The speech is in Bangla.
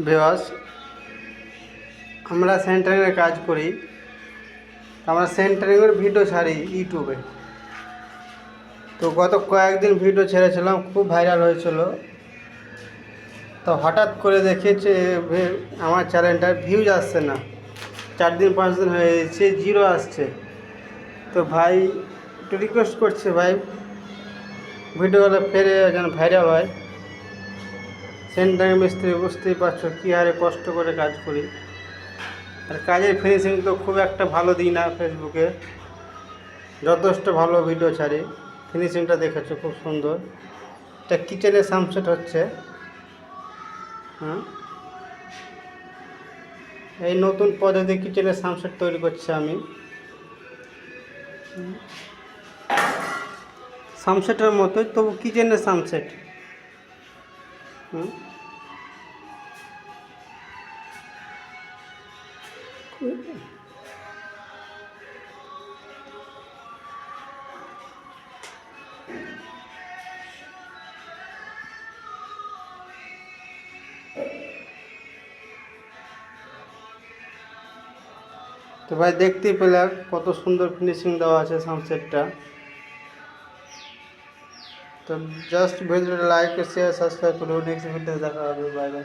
ভিউয়ার্স, আমরা সেন্টারিংয়ের কাজ করি। আমরা সেন্টারিংয়ের ভিডিও ছাড়ি ইউটিউবে। তো গত কয়েকদিন ভিডিও ছেড়েছিলাম, খুব ভাইরাল হয়েছিল। তো হঠাৎ করে দেখেছে আমার চ্যানেলটার ভিউজ আসছে না, 4 দিন 5 দিন হয়ে গেছে, 0 আসছে। তো ভাই একটু রিকোয়েস্ট করছে, ভাই ভিডিওগুলো ফেরে যেন ভাইরাল হয়। সেন্টারিং মিস্ত্রি বুঝতেই পারছো কী হারে কষ্ট করে কাজ করি। আর কাজের ফিনিশিং তো খুব একটা ভালো দিই না ফেসবুকে, যথেষ্ট ভালো ভিডিও ছাড়ি। ফিনিশিংটা দেখেছো খুব সুন্দর। এটা কিচেনের সানসেট হচ্ছে। এই নতুন পদ্ধতি কিচেনের সানসেট তৈরি করছি আমি। সানসেটের মতোই, তবু কিচেনের সানসেট। তো ভাই দেখতেই পেলে কত সুন্দর ফিনিশিং দেওয়া আছে সানসেটটা। তো জাস্ট ভিডিওটা লাইক শেয়ার সাবস্ক্রাইব করে নেক্সট ভিডিও দেখা হবে। Bye bye.